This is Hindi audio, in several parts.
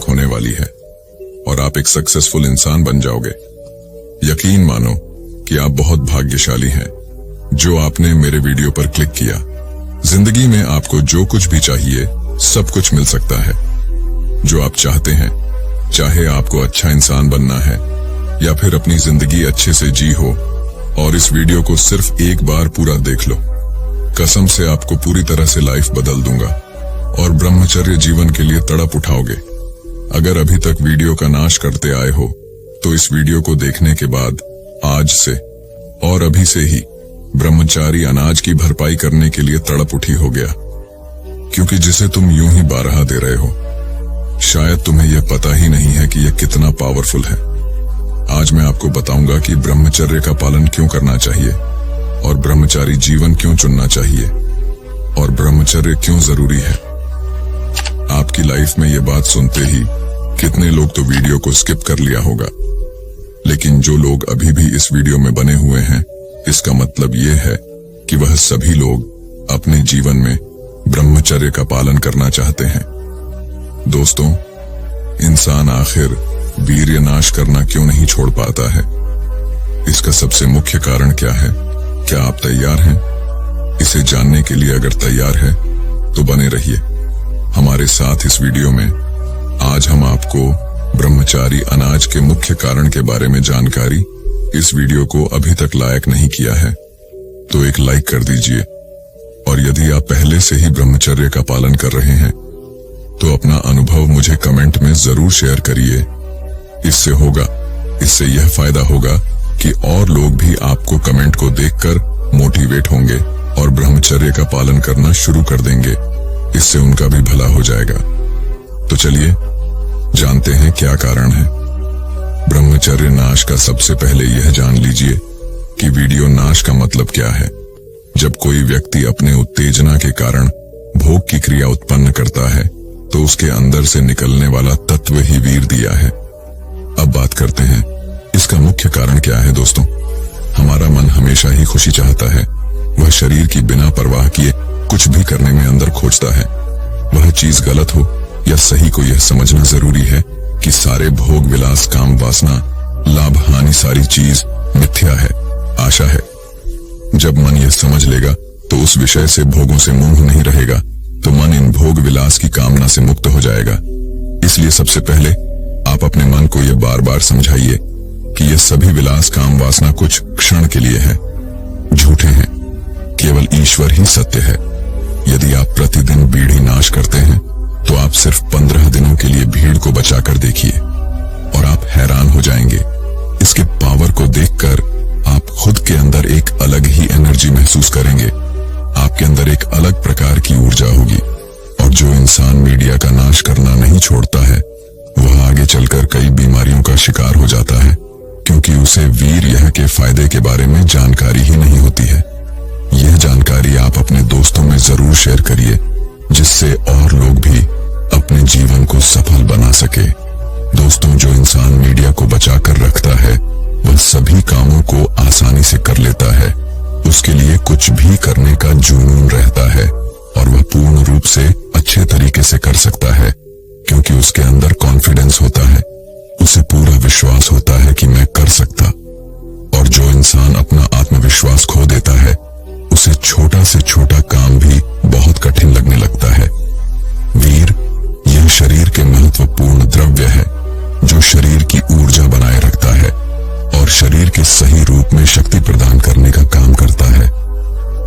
होने वाली है और आप एक सक्सेसफुल इंसान बन जाओगे। यकीन मानो कि आप बहुत भाग्यशाली हैं जो आपने मेरे वीडियो पर क्लिक किया। जिंदगी में आपको जो कुछ भी चाहिए सब कुछ मिल सकता है जो आप चाहते हैं, चाहे आपको अच्छा इंसान बनना है या फिर अपनी जिंदगी अच्छे से जी हो। और इस वीडियो को सिर्फ एक बार पूरा देख लो, कसम से आपको पूरी तरह से लाइफ बदल दूंगा और ब्रह्मचर्य जीवन के लिए तड़प उठाओगे। अगर अभी तक वीडियो का नाश करते आए हो तो इस वीडियो को देखने के बाद आज से और अभी से ही ब्रह्मचारी अनाज की भरपाई करने के लिए तड़प उठी हो गया, क्योंकि जिसे तुम यूं ही बारहा दे रहे हो शायद तुम्हें यह पता ही नहीं है कि यह कितना पावरफुल है। आज मैं आपको बताऊंगा कि ब्रह्मचर्य का पालन क्यों करना चाहिए और ब्रह्मचारी जीवन क्यों चुनना चाहिए और ब्रह्मचर्य क्यों जरूरी है। आपकी लाइफ में यह बात सुनते ही कितने लोग तो वीडियो को स्किप कर लिया होगा, लेकिन जो लोग अभी भी इस वीडियो में बने हुए हैं इसका मतलब यह है कि वह सभी लोग अपने जीवन में ब्रह्मचर्य का पालन करना चाहते हैं। दोस्तों, इंसान आखिर वीर्य नाश करना क्यों नहीं छोड़ पाता है? इसका सबसे मुख्य कारण क्या है? क्या आप तैयार हैं? इसे जानने के लिए अगर तैयार है तो बने रहिए हमारे साथ इस वीडियो में। आज हम आपको ब्रह्मचारी अनाज के मुख्य कारण के बारे में जानकारी इस वीडियो को अभी तक लायक नहीं किया है तो एक लाइक कर दीजिए, और यदि आप पहले से ही ब्रह्मचर्य का पालन कर रहे हैं तो अपना अनुभव मुझे कमेंट में जरूर शेयर करिए। इससे यह फायदा होगा कि और लोग भी आपको कमेंट को देखकर मोटिवेट होंगे और ब्रह्मचर्य का पालन करना शुरू कर देंगे। इससे उनका भी भला हो जाएगा। तो चलिए जानते हैं क्या कारण है ब्रह्मचर्य नाश का। सबसे पहले यह जान लीजिए कि वीर्य नाश का मतलब क्या है। जब कोई व्यक्ति अपने उत्तेजना के कारण भोग की क्रिया उत्पन्न करता है तो उसके अंदर से निकलने वाला तत्व ही वीर्य है। अब बात करते हैं इसका मुख्य कारण क्या है। दोस्तों, हमारा मन हमेशा ही खुशी चाहता है। वह शरीर की बिना परवाह किए कुछ भी करने में अंदर खोजता है। वह चीज गलत हो या सही को यह समझना जरूरी है कि सारे भोग विलास काम वासना लाभ हानि सारी चीज मिथ्या है, आशा है। जब मन यह समझ लेगा तो उस विषय से भोगों से मोह नहीं रहेगा, तो मन इन भोग विलास की कामना से मुक्त हो जाएगा। इसलिए सबसे पहले आप अपने मन को यह बार बार समझाइए कि यह सभी विलास काम वासना कुछ क्षण के लिए है, झूठे हैं, केवल ईश्वर ही सत्य है। यदि आप प्रतिदिन बीड़ी नाश करते हैं तो आप सिर्फ 15 दिनों के लिए भीड़ को बचाकर देखिए और आप हैरान हो जाएंगे। इसके पावर को देखकर आप खुद के अंदर एक अलग ही एनर्जी महसूस करेंगे। आपके अंदर एक अलग प्रकार की ऊर्जा होगी। और जो इंसान मीडिया का नाश करना नहीं छोड़ता है वह आगे चलकर कई बीमारियों का शिकार हो जाता है, क्योंकि उसे वीर्य के फायदे के बारे में जानकारी ही नहीं होती है। यह जानकारी आप अपने दोस्तों में जरूर शेयर करिए, जिससे और लोग भी अपने जीवन को सफल बना सके। दोस्तों, जो इंसान मीडिया को बचाकर रखता है वह सभी कामों को आसानी से कर लेता है। उसके लिए कुछ भी करने का जुनून रहता है और वह पूर्ण रूप से अच्छे तरीके से कर सकता है, क्योंकि उसके अंदर कॉन्फिडेंस होता है। उसे पूरा विश्वास होता है कि मैं कर सकता। और जो इंसान अपना आत्मविश्वास खो देता है उसे छोटा से छोटा काम भी बहुत कठिन लगने लगता है। वीर यह शरीर के महत्वपूर्ण द्रव्य है जो शरीर की ऊर्जा बनाए रखता है और शरीर के सही रूप में शक्ति प्रदान करने का काम करता है।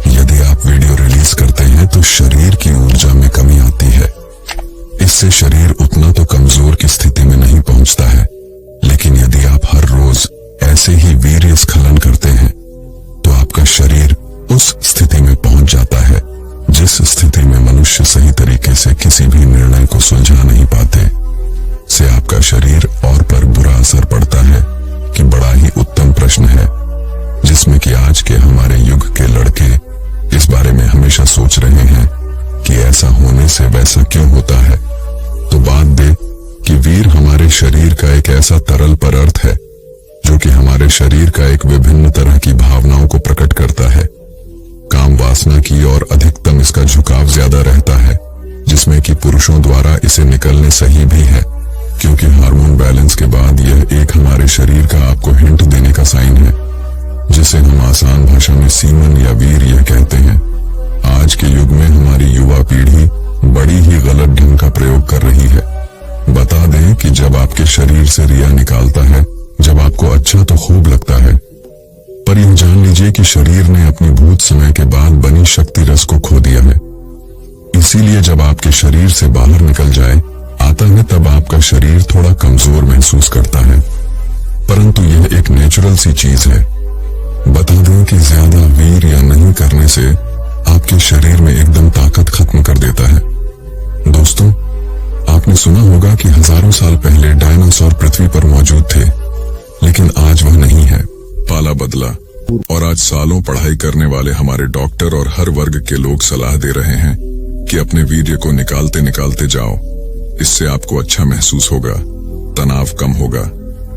यदि आप वीडियो रिलीज करते हैं तो शरीर की ऊर्जा में कमी आती है। इससे शरीर उतना तो कमजोर की स्थिति में नहीं पहुंचता है, लेकिन यदि आप हर रोज ऐसे ही वीर्य स्खलन करते हैं तो आपका शरीर उस स्थिति में पहुंच जाता है जिस स्थिति में मनुष्य सही तरीके से किसी भी निर्णय को सुलझा नहीं पाते। से आपका शरीर और पर बुरा असर पड़ता है कि बड़ा ही उत्तम प्रश्न है, जिसमें कि आज के हमारे युग के लड़के इस बारे में हमेशा सोच रहे हैं कि ऐसा होने से वैसा क्यों होता है। तो बात दे कि वीर हमारे शरीर का एक ऐसा तरल पदार्थ है जो कि हमारे शरीर का एक विभिन्न तरह की भावनाओं को प्रकट करता है। काम वासना की और अधिकतम इसका झुकाव ज्यादा रहता है, जिसमें कि पुरुषों द्वारा इसे निकलने सही भी है, क्योंकि हार्मोन बैलेंस के बाद यह एक हमारे शरीर का आपको हिंट देने का साइन है, जिसे हम आसान भाषा में सीमन या वीर्य कहते हैं। आज के युग में हमारी युवा पीढ़ी बड़ी ही गलत ढंग का प्रयोग कर रही है। बता दें कि जब आपके शरीर से रिया निकालता है, जब आपको अच्छा तो खूब लगता है, पर यह जान लीजिए कि शरीर ने अपनी भूत समय के बाद बनी शक्ति रस को खो दिया है। इसीलिए जब आपके शरीर से बाहर निकल जाए आता है, तब आपका शरीर थोड़ा कमजोर महसूस करता है, परंतु यह एक नेचुरल सी चीज है। बता दें कि ज्यादा वीर या नहीं करने से आपके शरीर में एकदम ताकत खत्म कर देता है। दोस्तों, आपने सुना होगा कि हजारों साल पहले डायनासोर पृथ्वी पर मौजूद थे, लेकिन आज वह नहीं है। पाला बदला और आज सालों पढ़ाई करने वाले हमारे डॉक्टर और हर वर्ग के लोग सलाह दे रहे हैं कि अपने वीर्य को निकालते निकालते जाओ, इससे आपको अच्छा महसूस होगा, तनाव कम होगा।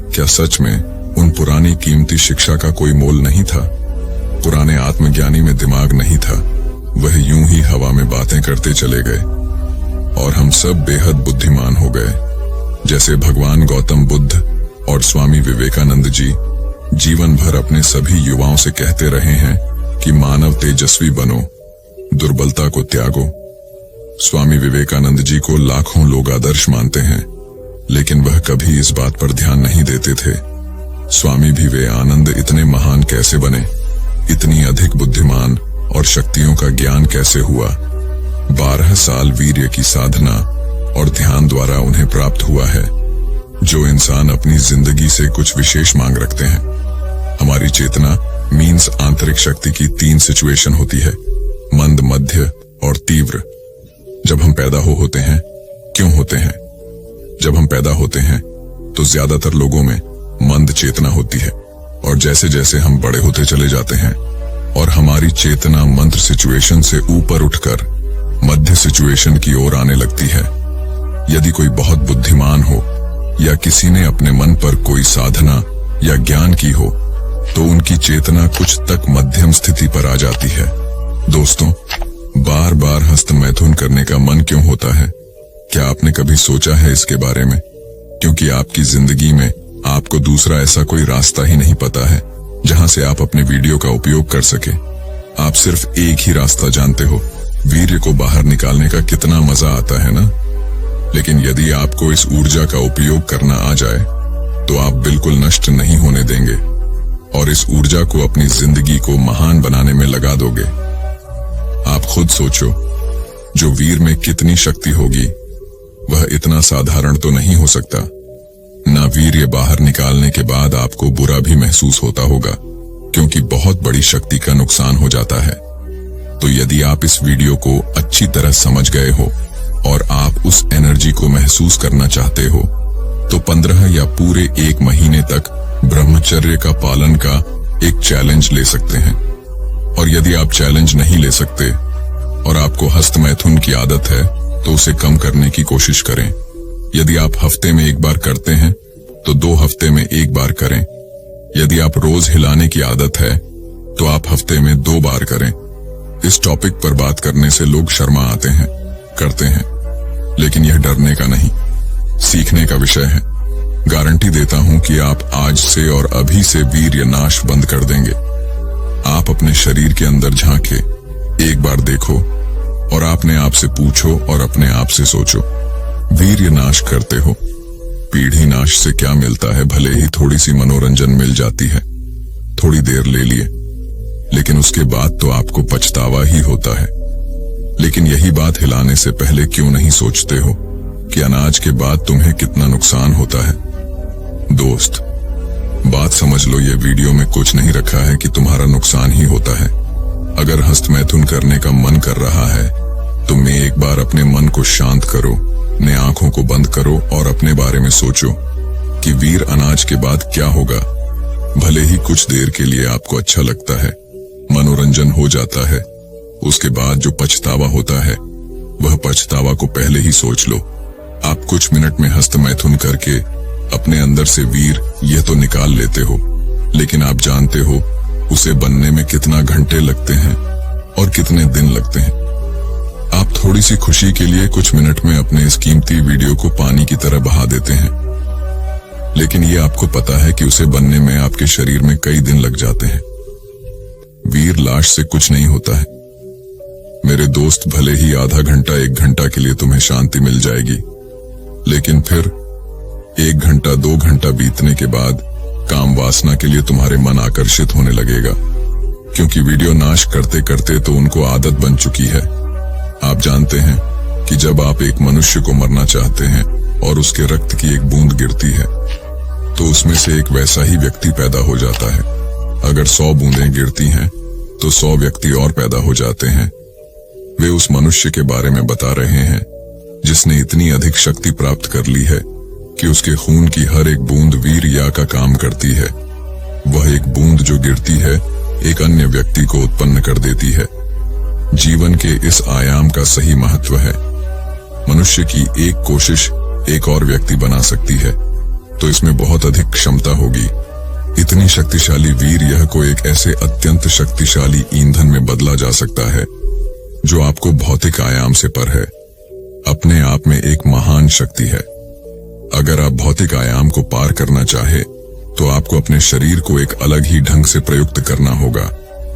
क्या सच में उन पुरानी कीमती शिक्षा का कोई मोल नहीं था? पुराने आत्मज्ञानी में दिमाग नहीं था, वह यूं ही हवा में बातें करते चले गए और हम सब बेहद बुद्धिमान हो गए। जैसे भगवान गौतम बुद्ध और स्वामी विवेकानंद जी जीवन भर अपने सभी युवाओं से कहते रहे हैं कि मानव तेजस्वी बनो, दुर्बलता को त्यागो। स्वामी विवेकानंद जी को लाखों लोग आदर्श मानते हैं, लेकिन वह कभी इस बात पर ध्यान नहीं देते थे। स्वामी विवेकानंद इतने महान कैसे बने, इतनी अधिक बुद्धिमान और शक्तियों का ज्ञान कैसे हुआ? 12 साल वीर्य की साधना और ध्यान द्वारा उन्हें प्राप्त हुआ है। जो इंसान अपनी जिंदगी से कुछ विशेष मांग रखते हैं, हमारी चेतना मीन्स आंतरिक शक्ति की 3 सिचुएशन होती है, मंद, मध्य और तीव्र। जब हम पैदा होते हैं, क्यों होते हैं? जब हम पैदा होते हैं तो ज्यादातर लोगों में मंद चेतना होती है, और जैसे जैसे हम बड़े होते चले जाते हैं और हमारी चेतना मंद सिचुएशन से ऊपर उठकर मध्य सिचुएशन की ओर आने लगती है। यदि कोई बहुत बुद्धिमान हो या किसी ने अपने मन पर कोई साधना या ज्ञान की हो, तो उनकी चेतना कुछ तक मध्यम स्थिति पर आ जाती है। दोस्तों, बार बार हस्तमैथुन करने का मन क्यों होता है? क्या आपने कभी सोचा है इसके बारे में? क्योंकि आपकी जिंदगी में आपको दूसरा ऐसा कोई रास्ता ही नहीं पता है जहां से आप अपने वीर्य का उपयोग कर सके। आप सिर्फ एक ही रास्ता जानते हो, वीर्य को बाहर निकालने का कितना मजा आता है ना? लेकिन यदि आपको इस ऊर्जा का उपयोग करना आ जाए तो आप बिल्कुल नष्ट नहीं होने देंगे और इस ऊर्जा को अपनी जिंदगी को महान बनाने में लगा दोगे। आप खुद सोचो, जो वीर में कितनी शक्ति होगी, वह इतना साधारण तो नहीं हो सकता ना। वीर्य बाहर निकालने के बाद आपको बुरा भी महसूस होता होगा, क्योंकि बहुत बड़ी शक्ति का नुकसान हो जाता है। तो यदि आप इस वीडियो को अच्छी तरह समझ गए हो और आप उस एनर्जी को महसूस करना चाहते हो, तो 15 या पूरे 1 महीने तक ब्रह्मचर्य का पालन का एक चैलेंज ले सकते हैं। और यदि आप चैलेंज नहीं ले सकते और आपको हस्तमैथुन की आदत है, तो उसे कम करने की कोशिश करें। यदि आप हफ्ते में 1 बार करते हैं तो 2 हफ्ते में 1 बार करें। यदि आप रोज हिलाने की आदत है तो आप हफ्ते में 2 बार करें। इस टॉपिक पर बात करने से लोग शर्मा आते हैं, करते हैं, लेकिन यह डरने का नहीं, सीखने का विषय है। गारंटी देता हूं कि आप आज से और अभी से वीर्य नाश बंद कर देंगे। आप अपने शरीर के अंदर झांके, एक बार देखो और अपने आप से पूछो और अपने आप से सोचो, वीर्य नाश करते हो, पीढ़ी नाश से क्या मिलता है? भले ही थोड़ी सी मनोरंजन मिल जाती है, थोड़ी देर ले लिए, लेकिन उसके बाद तो आपको पछतावा ही होता है। लेकिन यही बात हिलाने से पहले क्यों नहीं सोचते हो कि अनाज के बाद तुम्हें कितना नुकसान होता है? दोस्त, बात समझ लो, ये वीडियो में कुछ नहीं रखा है कि तुम्हारा नुकसान ही होता है। अगर हस्तमैथुन करने का मन कर रहा है तो मैं एक बार अपने मन को शांत करो, अपने आंखों को बंद करो और अपने बारे में सोचो कि वीर अनाज के बाद क्या होगा। भले ही कुछ देर के लिए आपको अच्छा लगता है, मनोरंजन हो जाता है, उसके बाद जो पछतावा होता है वह पछतावा को पहले ही सोच लो। आप कुछ मिनट में हस्तमैथुन करके अपने अंदर से वीर यह तो निकाल लेते हो, लेकिन आप जानते हो उसे बनने में कितना घंटे लगते हैं और कितने दिन लगते हैं। आप थोड़ी सी खुशी के लिए कुछ मिनट में अपने इस कीमती वीडियो को पानी की तरह बहा देते हैं, लेकिन ये आपको पता है कि उसे बनने में आपके शरीर में कई दिन लग जाते हैं। वीर लाश से कुछ नहीं होता है मेरे दोस्त, भले ही आधा घंटा 1 घंटा के लिए तुम्हें शांति मिल जाएगी, लेकिन फिर 1 घंटा 2 घंटा बीतने के बाद काम वासना के लिए तुम्हारे मन आकर्षित होने लगेगा, क्योंकि वीडियो नाश करते करते तो उनको आदत बन चुकी है। आप जानते हैं कि जब आप एक मनुष्य को मरना चाहते हैं और उसके रक्त की एक बूंद गिरती है तो उसमें से एक वैसा ही व्यक्ति पैदा हो जाता है। अगर 100 बूंदें गिरती हैं तो 100 व्यक्ति और पैदा हो जाते हैं। वे उस मनुष्य के बारे में बता रहे हैं जिसने इतनी अधिक शक्ति प्राप्त कर ली है कि उसके खून की हर एक बूंद वीर्य का काम करती है। वह एक बूंद जो गिरती है एक अन्य व्यक्ति को उत्पन्न कर देती है। जीवन के इस आयाम का सही महत्व है। मनुष्य की एक कोशिश एक और व्यक्ति बना सकती है, तो इसमें बहुत अधिक क्षमता होगी। इतनी शक्तिशाली वीर्य को एक ऐसे अत्यंत शक्तिशाली ईंधन में बदला जा सकता है जो आपको भौतिक आयाम से पर है। अपने आप में एक महान शक्ति है। अगर आप भौतिक आयाम को पार करना चाहे तो आपको अपने शरीर को एक अलग ही ढंग से प्रयुक्त करना होगा।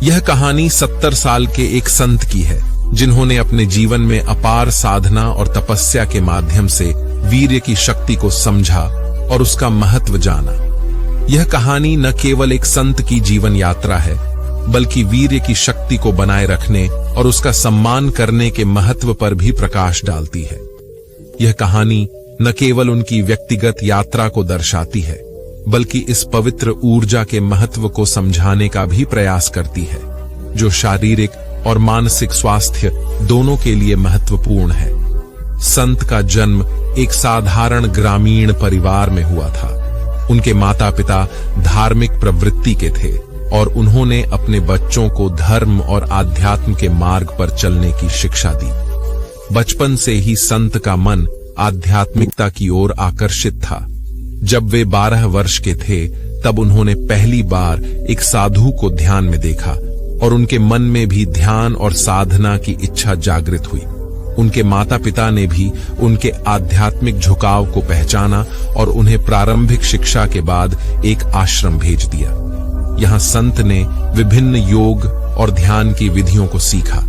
यह कहानी 70 साल के एक संत की है, जिन्होंने अपने जीवन में अपार साधना और तपस्या के माध्यम से वीर्य की शक्ति को समझा और उसका महत्व जाना। यह कहानी न केवल एक संत की जीवन यात्रा है, बल्कि वीर्य की शक्ति को बनाए रखने और उसका सम्मान करने के महत्व पर भी प्रकाश डालती है। यह कहानी न केवल उनकी व्यक्तिगत यात्रा को दर्शाती है, बल्कि इस पवित्र ऊर्जा के महत्व को समझाने का भी प्रयास करती है, जो शारीरिक और मानसिक स्वास्थ्य दोनों के लिए महत्वपूर्ण है। संत का जन्म एक साधारण ग्रामीण परिवार में हुआ था। उनके माता पिता धार्मिक प्रवृत्ति के थे और उन्होंने अपने बच्चों को धर्म और आध्यात्म के मार्ग पर चलने की शिक्षा दी। बचपन से ही संत का मन आध्यात्मिकता की ओर आकर्षित था। जब वे 12 वर्ष के थे तब उन्होंने पहली बार एक साधु को ध्यान में देखा और उनके मन में भी ध्यान और साधना की इच्छा जागृत हुई। उनके माता पिता ने भी उनके आध्यात्मिक झुकाव को पहचाना और उन्हें प्रारंभिक शिक्षा के बाद एक आश्रम भेज दिया। यहाँ संत ने विभिन्न योग और ध्यान की विधियों को सीखा।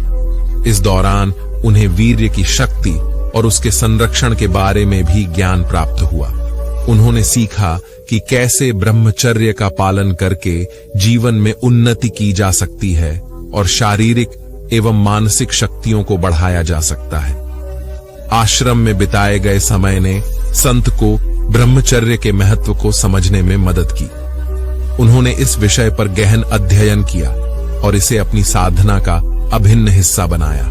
इस दौरान उन्हें वीर्य की शक्ति और उसके संरक्षण के बारे में भी ज्ञान प्राप्त हुआ। उन्होंने सीखा कि कैसे ब्रह्मचर्य का पालन करके जीवन में उन्नति की जा सकती है और शारीरिक एवं मानसिक शक्तियों को बढ़ाया जा सकता है। आश्रम में बिताए गए समय ने संत को ब्रह्मचर्य के महत्व को समझने में मदद की। उन्होंने इस विषय पर गहन अध्ययन किया और इसे अपनी साधना का अभिन्न हिस्सा बनाया।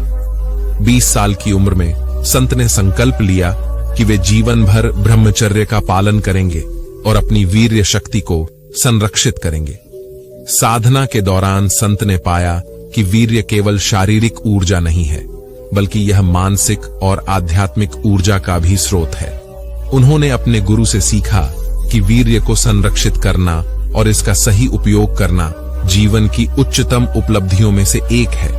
20 साल की उम्र में संत ने संकल्प लिया कि वे जीवन भर ब्रह्मचर्य का पालन करेंगे और अपनी वीर्य शक्ति को संरक्षित करेंगे। साधना के दौरान संत ने पाया कि वीर्य केवल शारीरिक ऊर्जा नहीं है, बल्कि यह मानसिक और आध्यात्मिक ऊर्जा का भी स्रोत है। उन्होंने अपने गुरु से सीखा कि वीर्य को संरक्षित करना और इसका सही उपयोग करना जीवन की उच्चतम उपलब्धियों में से एक है।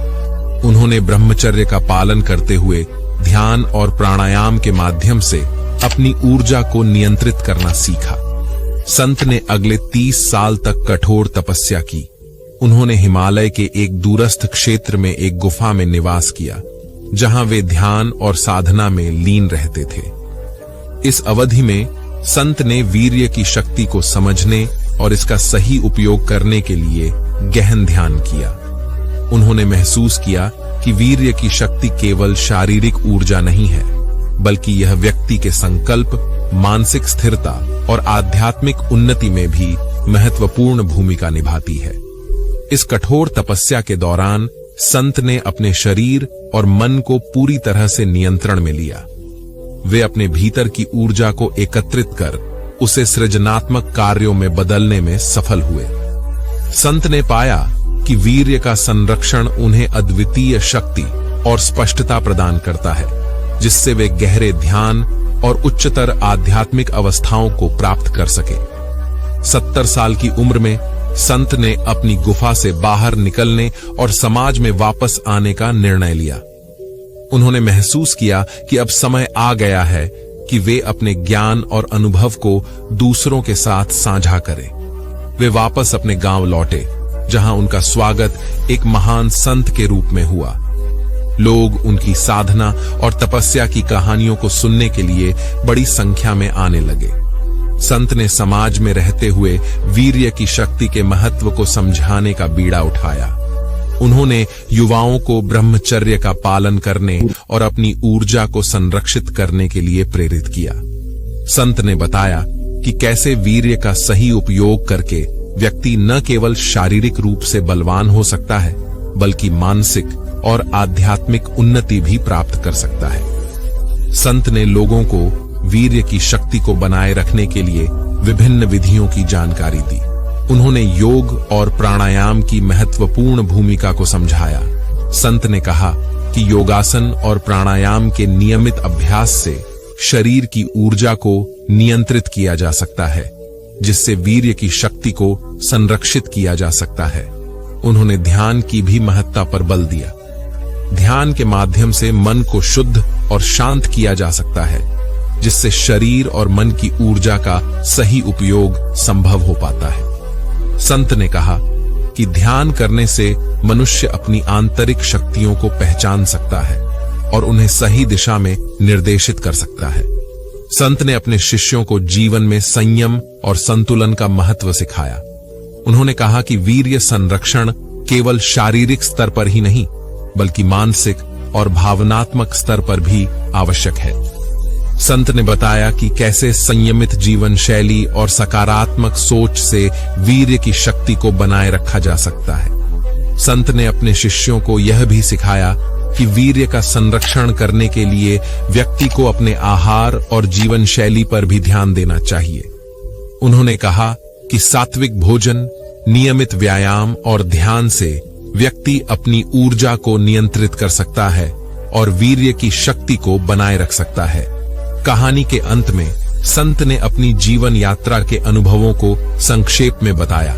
उन्होंने ब्रह्मचर्य का पालन करते हुए ध्यान और प्राणायाम के माध्यम से अपनी ऊर्जा को नियंत्रित करना सीखा। संत ने अगले 30 साल तक कठोर तपस्या की। उन्होंने हिमालय के एक दूरस्थ क्षेत्र में एक गुफा में निवास किया, जहां वे ध्यान और साधना में लीन रहते थे। इस अवधि में संत ने वीर्य की शक्ति को समझने और इसका सही उपयोग करने के लिए गहन ध्यान किया। उन्होंने महसूस किया कि वीर्य की शक्ति केवल शारीरिक ऊर्जा नहीं है, बल्कि यह व्यक्ति के संकल्प, मानसिक स्थिरता और आध्यात्मिक उन्नति में भी महत्वपूर्ण भूमिका निभाती है। इस कठोर तपस्या के दौरान संत ने अपने शरीर और मन को पूरी तरह से नियंत्रण में लिया। वे अपने भीतर की ऊर्जा को एकत्रित कर उसे सृजनात्मक कार्यों में बदलने में सफल हुए। संत ने पाया कि वीर्य का संरक्षण उन्हें अद्वितीय शक्ति और स्पष्टता प्रदान करता है, जिससे वे गहरे ध्यान और उच्चतर आध्यात्मिक अवस्थाओं को प्राप्त कर सके। 70 साल की उम्र में संत ने अपनी गुफा से बाहर निकलने और समाज में वापस आने का निर्णय लिया। उन्होंने महसूस किया कि अब समय आ गया है कि वे अपने ज्ञान और अनुभव को दूसरों के साथ साझा करें। वे वापस अपने गांव लौटे, जहां उनका स्वागत एक महान संत के रूप में हुआ। लोग उनकी साधना और तपस्या की कहानियों को सुनने के लिए बड़ी संख्या में आने लगे। संत ने समाज में रहते हुए वीर्य की शक्ति के महत्व को समझाने का बीड़ा उठाया। उन्होंने युवाओं को ब्रह्मचर्य का पालन करने और अपनी ऊर्जा को संरक्षित करने के लिए प्रेरित किया। संत ने बताया कि कैसे वीर्य का सही उपयोग करके व्यक्ति न केवल शारीरिक रूप से बलवान हो सकता है, बल्कि मानसिक और आध्यात्मिक उन्नति भी प्राप्त कर सकता है। संत ने लोगों को वीर्य की शक्ति को बनाए रखने के लिए विभिन्न विधियों की जानकारी दी। उन्होंने योग और प्राणायाम की महत्वपूर्ण भूमिका को समझाया। संत ने कहा कि योगासन और प्राणायाम के नियमित अभ्यास से शरीर की ऊर्जा को नियंत्रित किया जा सकता है, जिससे वीर्य की शक्ति को संरक्षित किया जा सकता है। उन्होंने ध्यान की भी महत्ता पर बल दिया। ध्यान के माध्यम से मन को शुद्ध और शांत किया जा सकता है, जिससे शरीर और मन की ऊर्जा का सही उपयोग संभव हो पाता है। संत ने कहा कि ध्यान करने से मनुष्य अपनी आंतरिक शक्तियों को पहचान सकता है और उन्हें सही दिशा में निर्देशित कर सकता है। संत ने अपने शिष्यों को जीवन में संयम और संतुलन का महत्व सिखाया। उन्होंने कहा कि वीर्य संरक्षण केवल शारीरिक स्तर पर ही नहीं, बल्कि मानसिक और भावनात्मक स्तर पर भी आवश्यक है। संत ने बताया कि कैसे संयमित जीवन शैली और सकारात्मक सोच से वीर्य की शक्ति को बनाए रखा जा सकता है। संत ने अपने शिष्यों को यह भी सिखाया कि वीर्य का संरक्षण करने के लिए व्यक्ति को अपने आहार और जीवन शैली पर भी ध्यान देना चाहिए। उन्होंने कहा कि सात्विक भोजन, नियमित व्यायाम और ध्यान से व्यक्ति अपनी ऊर्जा को नियंत्रित कर सकता है और वीर्य की शक्ति को बनाए रख सकता है। कहानी के अंत में संत ने अपनी जीवन यात्रा के अनुभवों को संक्षेप में बताया।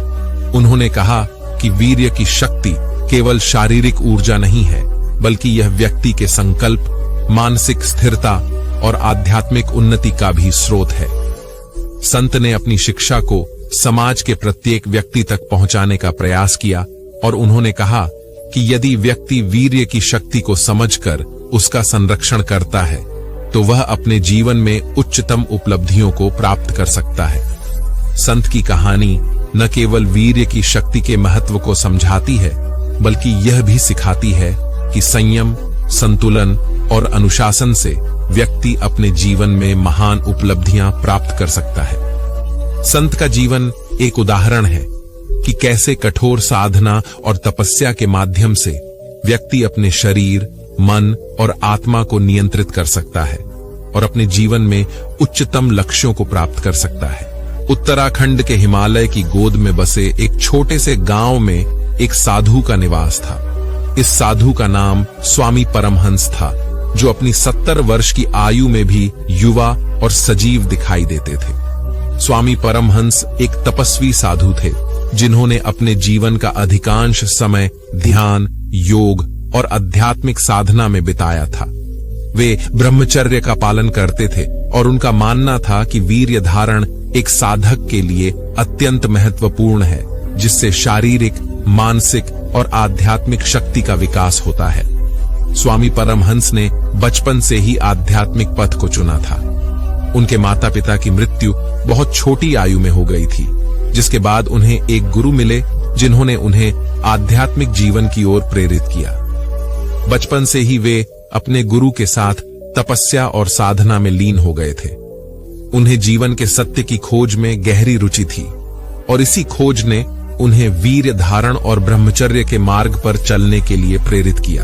उन्होंने कहा कि वीर्य की शक्ति केवल शारीरिक ऊर्जा नहीं है, बल्कि यह व्यक्ति के संकल्प, मानसिक स्थिरता और आध्यात्मिक उन्नति का भी स्रोत है। संत ने अपनी शिक्षा को समाज के प्रत्येक व्यक्ति तक पहुंचाने का प्रयास किया और उन्होंने कहा कि यदि व्यक्ति वीर्य की शक्ति को समझकर उसका संरक्षण करता है, तो वह अपने जीवन में उच्चतम उपलब्धियों को प्राप्त कर सकता है। संत की कहानी न केवल वीर्य की शक्ति के महत्व को समझाती है, बल्कि यह भी सिखाती है कि संयम, संतुलन और अनुशासन से व्यक्ति अपने जीवन में महान उपलब्धियां प्राप्त कर सकता है। संत का जीवन एक उदाहरण है कि कैसे कठोर साधना और तपस्या के माध्यम से व्यक्ति अपने शरीर, मन और आत्मा को नियंत्रित कर सकता है और अपने जीवन में उच्चतम लक्ष्यों को प्राप्त कर सकता है। उत्तराखंड के हिमालय की गोद में बसे एक छोटे से गांव में एक साधु का निवास था। इस साधु का नाम स्वामी परमहंस था, जो अपनी 70 वर्ष की आयु में भी युवा और सजीव दिखाई देते थे। स्वामी परमहंस एक तपस्वी साधु थे, जिन्होंने अपने जीवन का अधिकांश समय ध्यान, योग और आध्यात्मिक साधना में बिताया था। वे ब्रह्मचर्य का पालन करते थे और उनका मानना था कि वीर्य धारण एक साधक के लिए अत्यंत महत्वपूर्ण है, जिससे शारीरिक, मानसिक और आध्यात्मिक शक्ति का विकास होता है। स्वामी परमहंस ने बचपन से ही आध्यात्मिक पथ को चुना था। उनके माता पिता की मृत्यु बहुत छोटी आयु में हो गई थी, जिसके बाद उन्हें एक गुरु मिले, जिन्होंने उन्हें आध्यात्मिक जीवन की ओर प्रेरित किया। बचपन से ही वे अपने गुरु के साथ तपस्या और साधना में लीन हो गए थे। उन्हें जीवन के सत्य की खोज में गहरी रुचि थी और इसी खोज ने उन्हें वीर्य धारण और ब्रह्मचर्य के मार्ग पर चलने के लिए प्रेरित किया।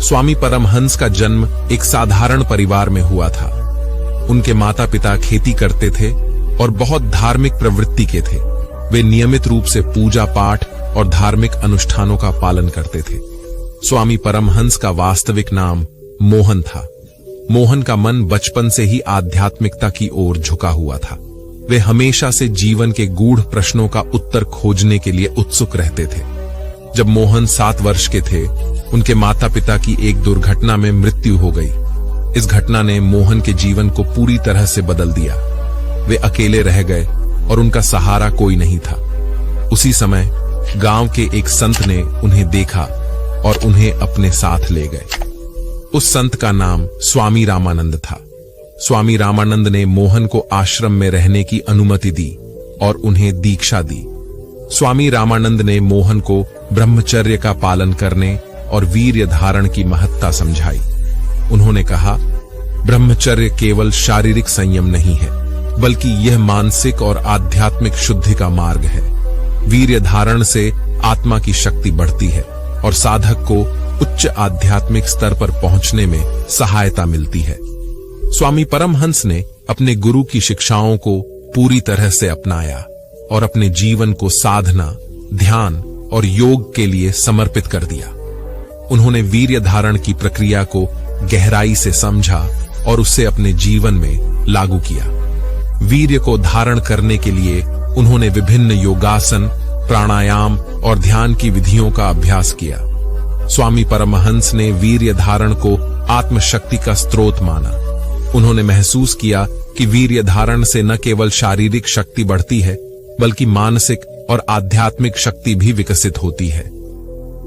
स्वामी परमहंस का जन्म एक साधारण परिवार में हुआ था। उनके माता पिता खेती करते थे और बहुत धार्मिक प्रवृत्ति के थे। वे नियमित रूप से पूजा पाठ और धार्मिक अनुष्ठानों का पालन करते थे। स्वामी परमहंस का वास्तविक नाम मोहन था। मोहन का मन बचपन से ही आध्यात्मिकता की ओर झुका हुआ था। वे हमेशा से जीवन के गूढ़ प्रश्नों का उत्तर खोजने के लिए उत्सुक रहते थे। जब मोहन 7 वर्ष के थे, उनके माता पिता की एक दुर्घटना में मृत्यु हो गई। इस घटना ने मोहन के जीवन को पूरी तरह से बदल दिया। वे अकेले रह गए और उनका सहारा कोई नहीं था। उसी समय गांव के एक संत ने उन्हें देखा और उन्हें अपने साथ ले गए। उस संत का नाम स्वामी रामानंद था। स्वामी रामानंद ने मोहन को आश्रम में रहने की अनुमति दी और उन्हें दीक्षा दी। स्वामी रामानंद ने मोहन को ब्रह्मचर्य का पालन करने और वीर्य धारण की महत्ता समझाई। उन्होंने कहा, ब्रह्मचर्य केवल शारीरिक संयम नहीं है, बल्कि यह मानसिक और आध्यात्मिक शुद्धि का मार्ग है। वीर्य धारण से आत्मा की शक्ति बढ़ती है और साधक को उच्च आध्यात्मिक स्तर पर पहुंचने में सहायता मिलती है। स्वामी परमहंस ने अपने गुरु की शिक्षाओं को पूरी तरह से अपनाया और अपने जीवन को साधना, ध्यान और योग के लिए समर्पित कर दिया। उन्होंने वीर्य धारण की प्रक्रिया को गहराई से समझा और उसे अपने जीवन में लागू किया। वीर्य को धारण करने के लिए उन्होंने विभिन्न योगासन, प्राणायाम और ध्यान की विधियों का अभ्यास किया। स्वामी परमहंस ने वीर्य धारण को आत्मशक्ति का स्रोत माना। उन्होंने महसूस किया कि वीर्य धारण से न केवल शारीरिक शक्ति बढ़ती है, बल्कि मानसिक और आध्यात्मिक शक्ति भी विकसित होती है।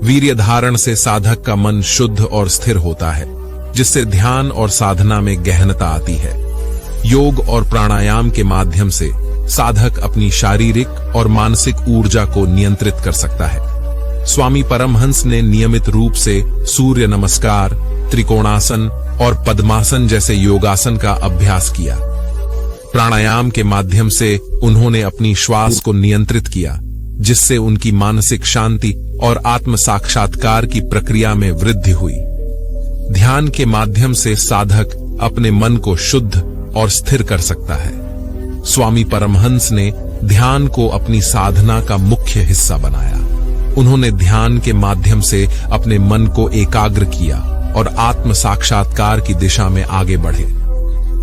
वीर्य धारण से साधक का मन शुद्ध और स्थिर होता है, जिससे ध्यान और साधना में गहनता आती है। योग और प्राणायाम के माध्यम से साधक अपनी शारीरिक और मानसिक ऊर्जा को नियंत्रित कर सकता है। स्वामी परमहंस ने नियमित रूप से सूर्य नमस्कार, त्रिकोणासन और पद्मासन जैसे योगासन का अभ्यास किया। प्राणायाम के माध्यम से उन्होंने अपनी श्वास को नियंत्रित किया, जिससे उनकी मानसिक शांति और आत्म साक्षात्कार की प्रक्रिया में वृद्धि हुई। ध्यान के माध्यम से साधक अपने मन को शुद्ध और स्थिर कर सकता है। स्वामी परमहंस ने ध्यान को अपनी साधना का मुख्य हिस्सा बनाया। उन्होंने ध्यान के माध्यम से अपने मन को एकाग्र किया और आत्म साक्षात्कार की दिशा में आगे बढ़े।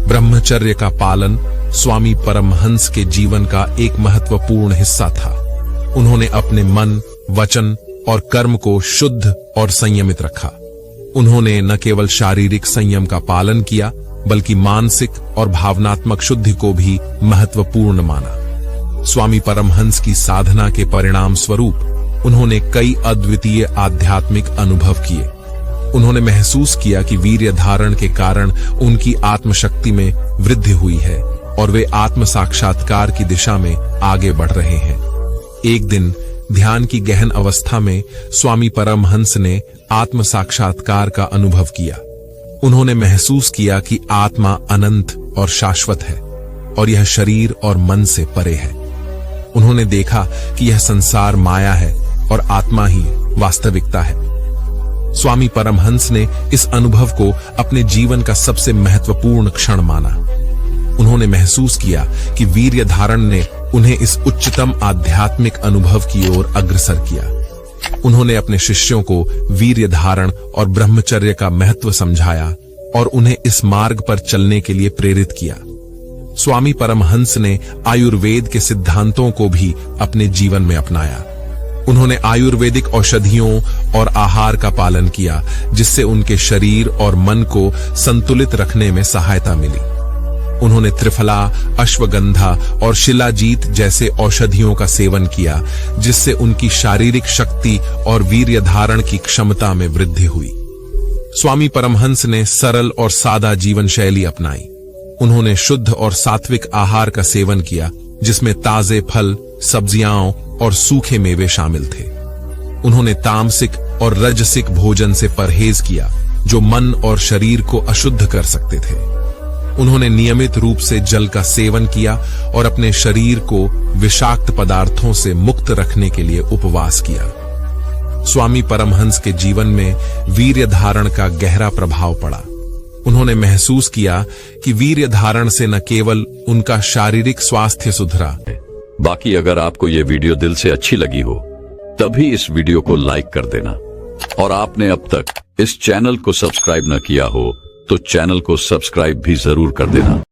ब्रह्मचर्य का पालन स्वामी परमहंस के जीवन का एक महत्वपूर्ण हिस्सा था। उन्होंने अपने मन, वचन और कर्म को शुद्ध और संयमित रखा। उन्होंने न केवल शारीरिक संयम का पालन किया, बल्कि मानसिक और भावनात्मक शुद्धि को भी महत्वपूर्ण माना। स्वामी परमहंस की साधना के परिणाम स्वरूप उन्होंने कई अद्वितीय आध्यात्मिक अनुभव किए। उन्होंने महसूस किया कि वीर्य धारण के कारण उनकी आत्मशक्ति में वृद्धि हुई है और वे आत्म साक्षात्कार की दिशा में आगे बढ़ रहे हैं। एक दिन ध्यान की गहन अवस्था में स्वामी परमहंस ने आत्म साक्षात्कार का अनुभव किया। उन्होंने महसूस किया कि आत्मा अनंत और शाश्वत है और यह शरीर और मन से परे है। उन्होंने देखा कि यह संसार माया है और आत्मा ही वास्तविकता है। स्वामी परमहंस ने इस अनुभव को अपने जीवन का सबसे महत्वपूर्ण क्षण माना। उन्होंने महसूस किया कि वीर्य धारण ने उन्हें इस उच्चतम आध्यात्मिक अनुभव की ओर अग्रसर किया। उन्होंने अपने शिष्यों को वीर्य धारण और ब्रह्मचर्य का महत्व समझाया और उन्हें इस मार्ग पर चलने के लिए प्रेरित किया। स्वामी परमहंस ने आयुर्वेद के सिद्धांतों को भी अपने जीवन में अपनाया। उन्होंने आयुर्वेदिक औषधियों और आहार का पालन किया, जिससे उनके शरीर और मन को संतुलित रखने में सहायता मिली। उन्होंने त्रिफला, अश्वगंधा और शिलाजीत जैसे औषधियों का सेवन किया, जिससे उनकी शारीरिक शक्ति और वीर्य धारण की क्षमता में वृद्धि हुई। स्वामी परमहंस ने सरल और सादा जीवन शैली अपनाई। उन्होंने शुद्ध और सात्विक आहार का सेवन किया, जिसमें ताजे फल, सब्जियां और सूखे मेवे शामिल थे। उन्होंने तामसिक और रजसिक भोजन से परहेज किया, जो मन और शरीर को अशुद्ध कर सकते थे। उन्होंने नियमित रूप से जल का सेवन किया और अपने शरीर को विषाक्त पदार्थों से मुक्त रखने के लिए उपवास किया। स्वामी परमहंस के जीवन में वीर्य धारण का गहरा प्रभाव पड़ा। उन्होंने महसूस किया कि वीर्य धारण से न केवल उनका शारीरिक स्वास्थ्य सुधरा। बाकी अगर आपको ये वीडियो दिल से अच्छी लगी हो, तभी इस वीडियो को लाइक कर देना। और आपने अब तक इस चैनल को सब्सक्राइब न किया हो, तो चैनल को सब्सक्राइब भी जरूर कर देना।